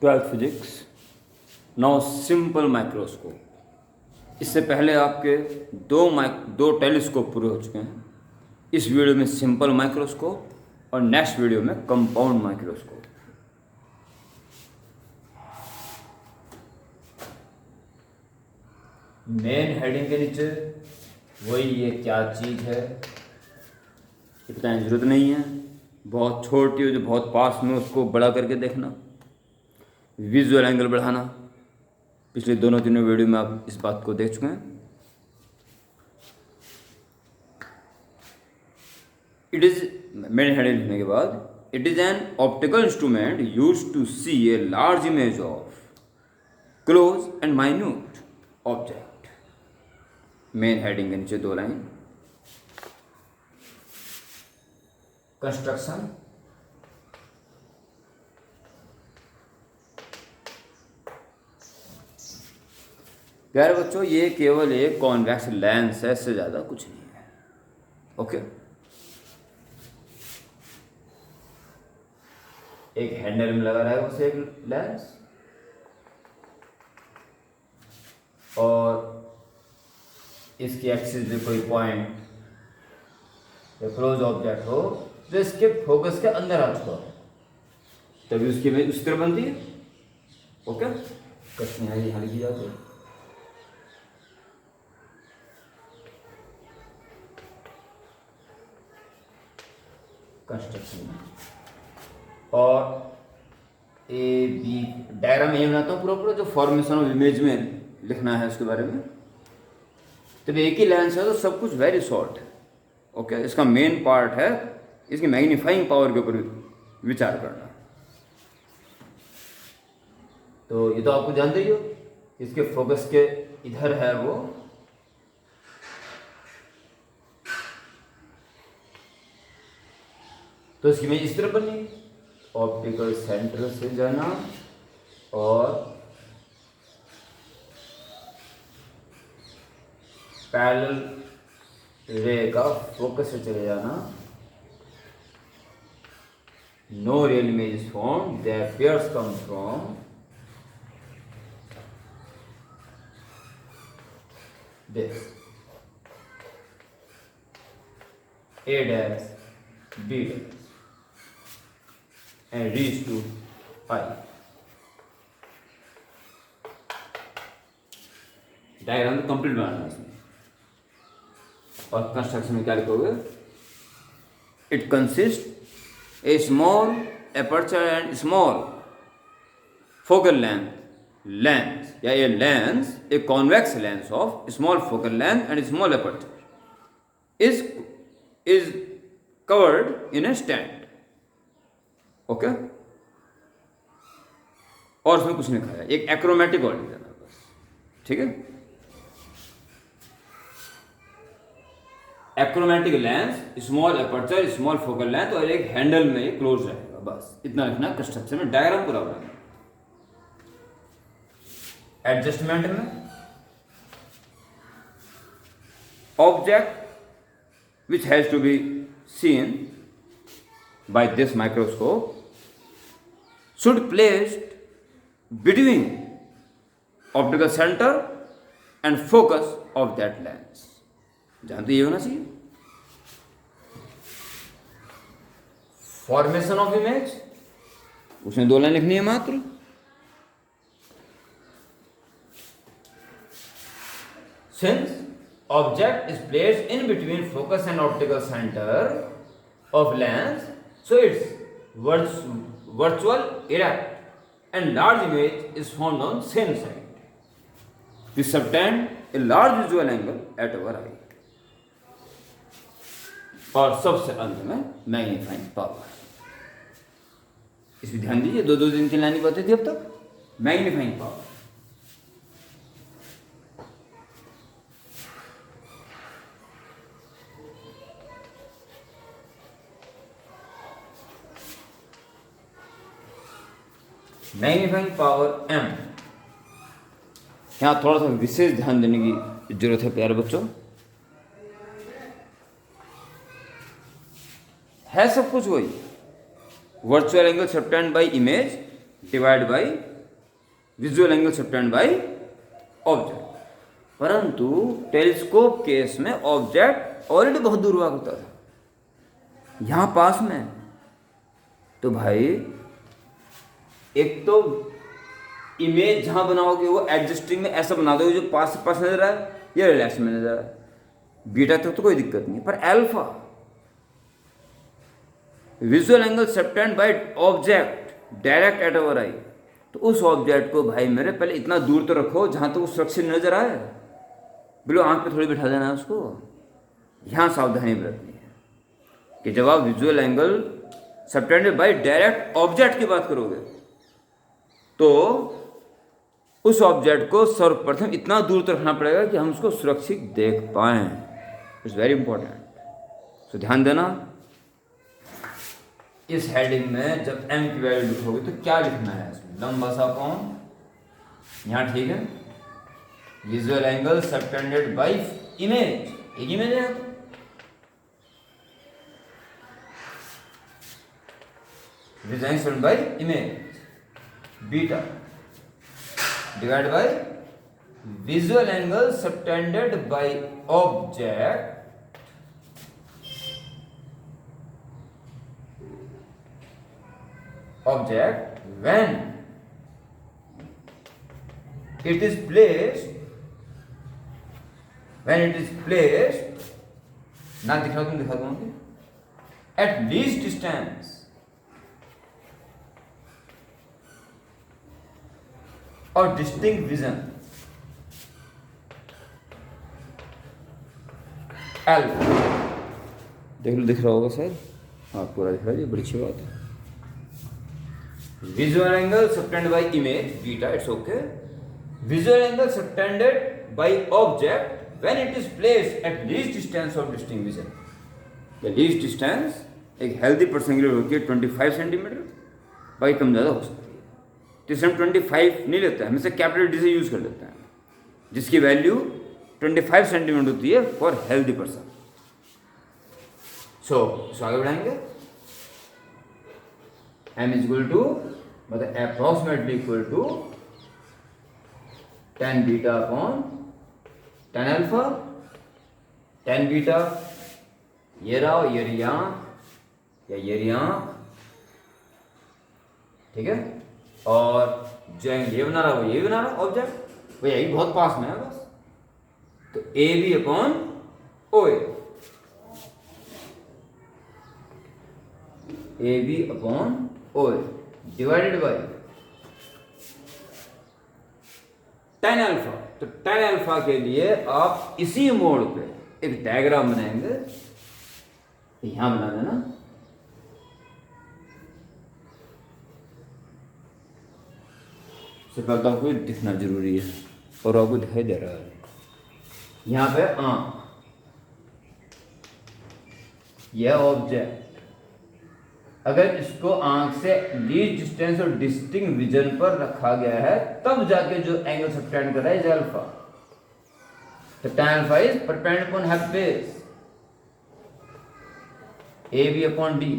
Twelfth physics. Now simple microscope. इससे पहले आपके दो टेलीस्कोप पूरे हो चुके हैं। इस वीडियो में सिंपल माइक्रोस्कोप और नेक्स्ट वीडियो में कंपाउंड माइक्रोस्कोप। मेन हेडिंग के नीचे वही ये क्या चीज़ है बताने की जरूरत नहीं है। बहुत छोटी हो जो बहुत पास में उसको बड़ा करके देखना, विजुअल एंगल बढ़ाना। पिछले दोनों तीनों वीडियो में आप इस बात को देख चुके हैं। इट इज मेन हेडिंग लिखने के बाद it is an optical instrument use to see a large image of close and minute object. Main heading के नीचे दो लाइन। कंस्ट्रक्शन। प्यारे बच्चों, ये केवल एक कॉन्वेक्स लेंस है, इससे ज़्यादा कुछ नहीं है। ओके, एक हैंडल में लगा रहेगा उसे एक लेंस, और इसकी एक्सिस में कोई पॉइंट या क्लोज ऑब्जेक्ट हो जो इसके फोकस के अंदर आ चुका हो, तभी उसकी इमेज उस तरह बनती है। ओके, कष्ट यहाँ लिखी जाती है। कंस्ट्रक्शन और ए बी डायग्राम ये बनाता हूँ पूरा जो फॉर्मेशन ऑफ इमेज में लिखना है उसके बारे में। तब एक ही लेंस है तो सब कुछ वेरी शॉर्ट है। ओके, इसका मेन पार्ट है इसकी मैग्नीफाइंग पावर के ऊपर विचार करना। तो ये तो आपको जानते ही हो, इसके फोकस के इधर है वो, तो इसकी इमेज इस तरह बनी। ऑप्टिकल सेंटर से जाना और पैरेलल रे का फोकस से चले जाना। No real image is form, there pairs come from this A dash B dash and reach to I। Diagram तो कंप्लीट बनाना है इसमें। और कंस्ट्रक्शन में क्या लिखोगे? It consist a small aperture and small focal length या a lens, a convex lens of small focal length and small aperture is covered in a stand। Okay, और उसमें कुछ नहीं लिखा है, एक एक्रोमेटिक ऑर्डर देना बस। ठीक है, achromatic lens, small aperture, small focal length और एक हैंडल में ये क्लोज रहेगा, बस इतना लिखना है। कंस्ट्रक्शन में डायग्राम पूरा बनाना। एडजस्टमेंट में object which has to be seen by this microscope should placed between optical center and focus of that lens। जानते ये होना चाहिए। फॉर्मेशन ऑफ इमेज, उसमें दो लाइन लिखनी है मात्र। Since object is placed in between focus and optical center of lens, so its virtual erect and large image is formed on same side. We subtend a large visual angle at our eye। और सबसे अंत में magnifying power. इसमें ध्यान दीजिए, दो तीन line की बातें थी अब तक। Magnifying power, magnifying power M। यहाँ थोड़ा सा विशेष ध्यान देने की जरूरत है प्यारे बच्चों। है सब कुछ वही, virtual angle subtend by image divide by visual angle subtend by object. परंतु टेलीस्कोप केस में ऑब्जेक्ट ऑलरेडी बहुत दूर हुआ करता था, यहाँ पास में। तो भाई एक तो इमेज जहाँ बनाओगे वो एडजस्टिंग में ऐसा बना दोगे जो पास से पास नजर आए या रिलैक्स में नजर आए। बीटा तक तो कोई दिक्कत नहीं है, पर alpha visual angle subtend by object direct at our eye, तो उस ऑब्जेक्ट को भाई मेरे पहले इतना दूर तो रखो जहाँ तक वो सुरक्षित नजर आए, बोलो आंख पे थोड़ी बिठा देना है उसको। यहाँ सावधानी बरतनी है कि जब आप visual angle subtended bye direct object की बात करोगे तो उस ऑब्जेक्ट को सर्वप्रथम इतना दूर तो रखना पड़ेगा कि हम उसको सुरक्षित देख पाएं। It's very important. सो ध्यान देना, इस हेडिंग में जब एम की वैल्यू लिखोगे तो क्या लिखना है इसमें, लंबा सा कौन यहाँ, ठीक है। Visual angle subtended bye image, एक इमेज है तो visual angle subtended bye image beta divided by visual angle subtended by object when it is placed ना दिखा तुम दिखा दूंगी at least distance और डिस्टिंक्ट विजन एल्फा। देख लो, दिख रहा होगा शायद, हाँ पूरा दिख रहा है, ये बड़ी अच्छी बात है। Visual angle subtended bye image beta, it's okay. Visual angle subtended by object when it is placed at least distance of distinct vision. The least distance एक हेल्दी पर्सन के लिए होती है 25 सेंटीमीटर, बाकी कम ज़्यादा हो सकती है। तो इसे हम 25 नहीं लेते हैं, हमेशा कैपिटल डी से यूज कर लेते हैं, जिसकी वैल्यू 25 सेंटीमीटर होती है फॉर हेल्दी पर्सन। सो आगे बढ़ाएंगे। m इज इक्वल टू मतलब approximately equal to tan beta upon tan alpha. tan beta ये रहा, ये ठीक है, और जो ये बना रहा वो ये बना रहा ऑब्जेक्ट, वो यही बहुत पास में है बस। तो A B upon O A B upon O divided by tan alpha. तो tan अल्फा के लिए आप इसी मोड पे एक डायग्राम बनाएंगे, यहां बना देना। सिर्फ आपको दिखना जरूरी है और आपको दिखाई दे रहा है यहाँ पे आंख, यह ऑब्जेक्ट अगर इसको आंख से लीस्ट डिस्टेंस और डिस्टिंक्ट विजन पर रखा गया है तब जाके जो एंगल सबटेंड कर रहा है इज अल्फा। तो tan alpha is perpendicular upon hypotenuse A B upon D.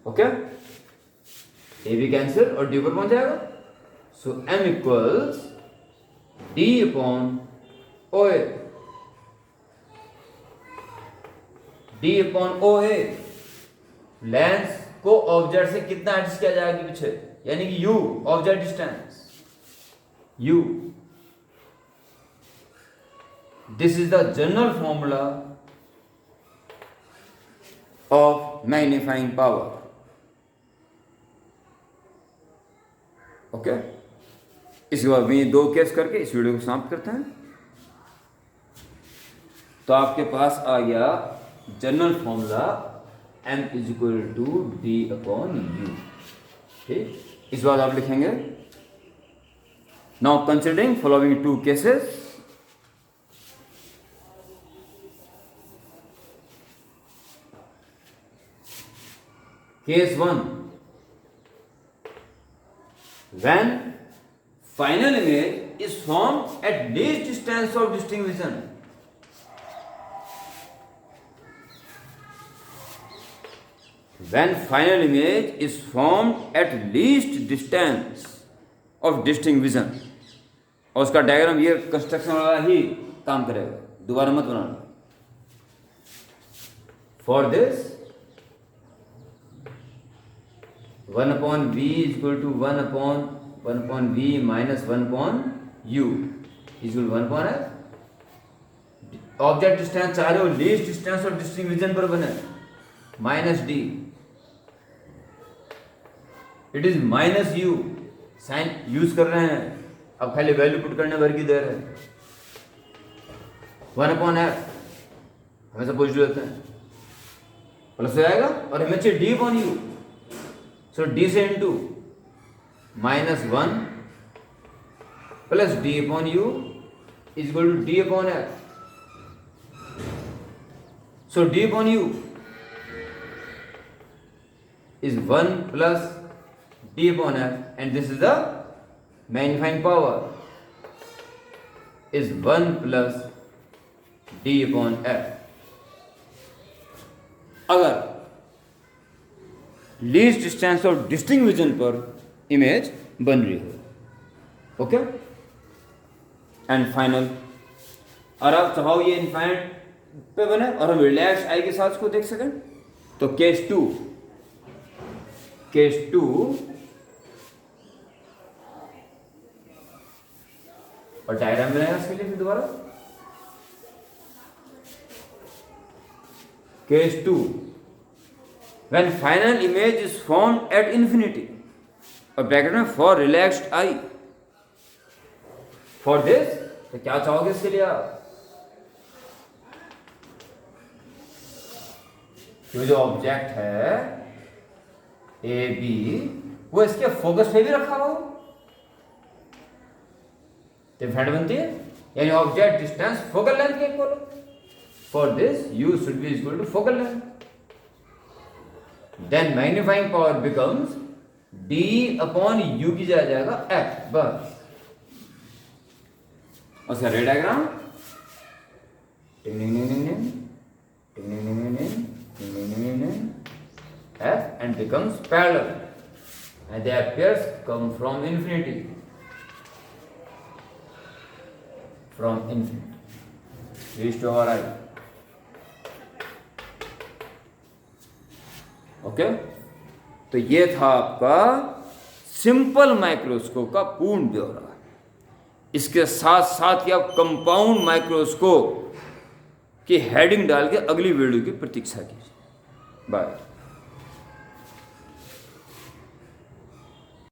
Okay, A B cancel और डी ऊपर पहुंच जाएगा। So m equals D upon O A, D upon O A. Lens को object से कितना एडजस्ट किया जाएगा पीछे, यानी कि u object distance u। This is the general formula of magnifying power. Okay, इसके बाद मैं दो केस करके इस वीडियो को समाप्त करते हैं। तो आपके पास आ गया general formula m is equal to D upon U. ठीक, इस बार आप लिखेंगे now considering following two cases. Case 1, when final image is formed at least distance of distinct vision, when final image is formed at least distance of distinct vision, और उसका diagram ये construction वाला ही काम करेगा, दोबारा मत बनाना। For this 1/v is equal to 1/v minus 1/u is equal to 1/f। Object distance चाह रहे हो लीस्ट डिस्टेंस और डिस्टिंक्ट विजन पर बने, minus D, it is minus U, sign use कर रहे हैं, अब खाली वैल्यू पुट करने भर की देर है। 1/f हमेशा पॉजिटिव रहते हैं, प्लस हो जाएगा, और हमें चाहिए D upon U, so D से into -1 plus D upon U is equal to D upon F. So d upon u is 1 plus d upon f, and this is the magnifying power is 1 plus d upon f। अगर least distance और distinct vision पर image बन रही हो, okay. And final, और आप चाहो ये इनफाइनाइट पे बने और हम रिलैक्स आई के साथ को देख सकें, तो केस टू और डायग्राम बनाएगा इसके लिए फिर दोबारा। Case two, when final image is formed at infinity, और ब्रैकेट में for relaxed eye. For this, तो क्या चाहोगे इसके लिए आप, ये जो ऑब्जेक्ट है ए बी, वो इसके फोकस पे भी रखा हो तो फ्रेंड बनती है, यानी ऑब्जेक्ट डिस्टेंस फोकल लेंथ के इक्वल हो। For this U should be equal to focal length, then magnifying power becomes D upon U की जाएगा एफ, बस। और उसका ray diagram F and becomes parallel, and the pairs come from infinity, reach to our eye, okay। तो ये था आपका simple microscope का पूर्ण ब्यौरा। इसके साथ साथ ही आप कंपाउंड माइक्रोस्कोप की हेडिंग डाल के अगली वीडियो की प्रतीक्षा कीजिए। बाय।